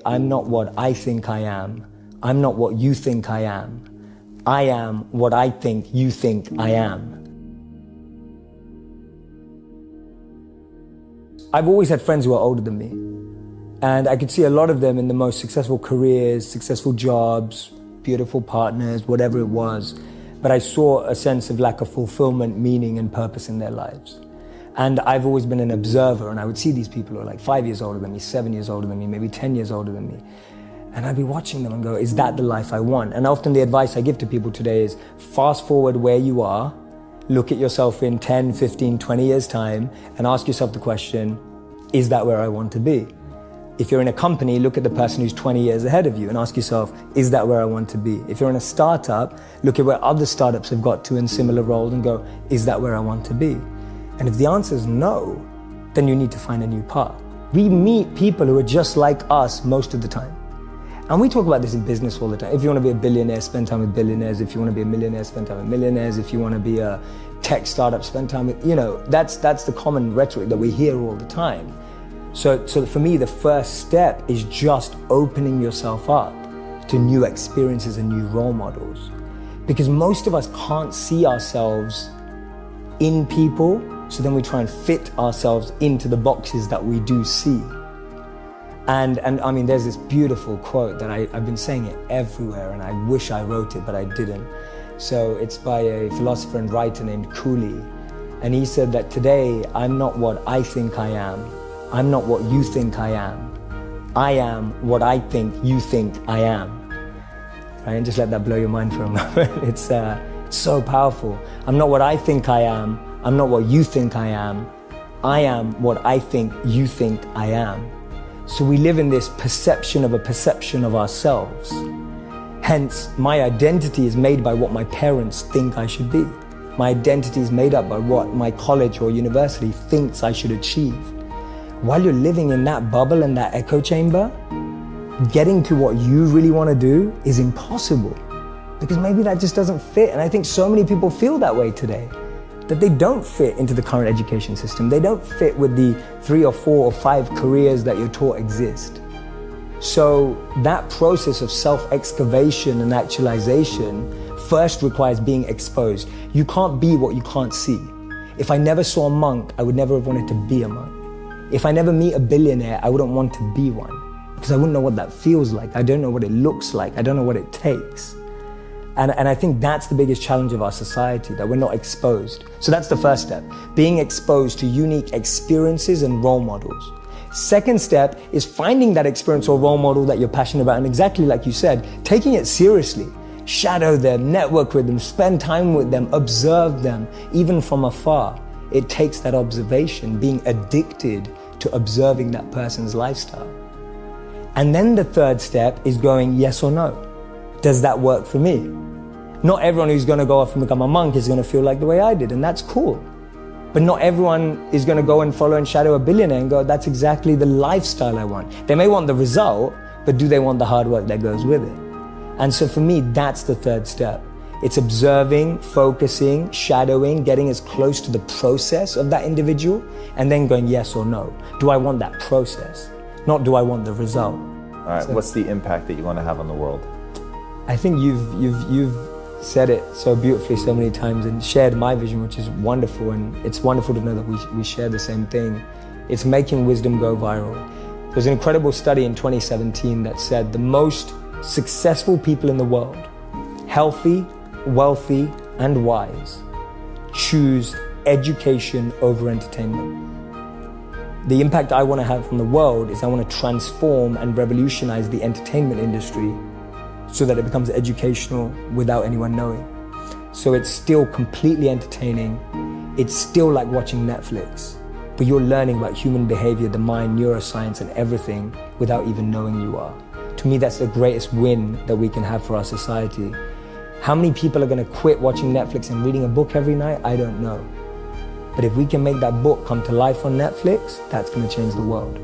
I'm not what I think I am. I'm not what you think I am. I am what I think you think I am. I've always had friends who are older than me. And I could see a lot of them in the most successful careers, successful jobs, beautiful partners, whatever it was. But I saw a sense of lack of fulfillment, meaning, and purpose in their lives. And I've always been an observer, and I would see these people who are like 5 years older than me, 7 years older than me, maybe 10 years older than me. And I'd be watching them and go, is that the life I want? And often the advice I give to people today is fast forward where you are, look at yourself in 10, 15, 20 years time, and ask yourself the question, is that where I want to be? If you're in a company, look at the person who's 20 years ahead of you and ask yourself, is that where I want to be? If you're in a startup, look at where other startups have got to in similar roles and go, is that where I want to be? And if the answer is no, then you need to find a new path. We meet people who are just like us most of the time. And we talk about this in business all the time. If you want to be a billionaire, spend time with billionaires. If you want to be a millionaire, spend time with millionaires. If you want to be a tech startup, spend time with, that's the common rhetoric that we hear all the time. So for me, the first step is just opening yourself up to new experiences and new role models. Because most of us can't see ourselves in people, so then we try and fit ourselves into the boxes that we do see. And I mean, there's this beautiful quote that I've been saying it everywhere, and I wish I wrote it, but I didn't. So it's by a philosopher and writer named Cooley. And he said that today, I'm not what I think I am. I'm not what you think I am. I am what I think you think I am. Right? And just let that blow your mind for a moment. It's so powerful. I'm not what I think I am. I'm not what you think I am. I am what I think you think I am. So we live in this perception of a perception of ourselves. Hence, my identity is made by what my parents think I should be. My identity is made up by what my college or university thinks I should achieve. While you're living in that bubble and that echo chamber, getting to what you really want to do is impossible, because maybe that just doesn't fit. And I think so many people feel that way today, that they don't fit into the current education system. They don't fit with the 3 or 4 or 5 careers that you're taught exist. So that process of self-excavation and actualization first requires being exposed. You can't be what you can't see. If I never saw a monk, I would never have wanted to be a monk. If I never meet a billionaire, I wouldn't want to be one, because I wouldn't know what that feels like. I don't know what it looks like. I don't know what it takes. And I think that's the biggest challenge of our society, that we're not exposed. So that's the first step, being exposed to unique experiences and role models. Second step is finding that experience or role model that you're passionate about, and exactly like you said, taking it seriously. Shadow them, network with them, spend time with them, observe them, even from afar. It takes that observation, being addicted to observing that person's lifestyle. And then the third step is going yes or no. Does that work for me? Not everyone who's going to go off and become a monk is going to feel like the way I did, and that's cool. But not everyone is going to go and follow and shadow a billionaire and go, that's exactly the lifestyle I want. They may want the result, but do they want the hard work that goes with it? And so for me, that's the third step. It's observing, focusing, shadowing, getting as close to the process of that individual, and then going yes or no. Do I want that process? Not do I want the result? All right, what's the impact that you want to have on the world? I think you've said it so beautifully so many times and shared my vision, which is wonderful, and it's wonderful to know that we share the same thing. It's making wisdom go viral. There's an incredible study in 2017 that said the most successful people in the world, healthy, wealthy, and wise, choose education over entertainment. The impact I want to have on the world is I want to transform and revolutionize the entertainment industry so that it becomes educational without anyone knowing. So it's still completely entertaining. It's still like watching Netflix, but you're learning about human behavior, the mind, neuroscience, and everything without even knowing you are. To me, that's the greatest win that we can have for our society. How many people are going to quit watching Netflix and reading a book every night? I don't know. But if we can make that book come to life on Netflix, that's going to change the world.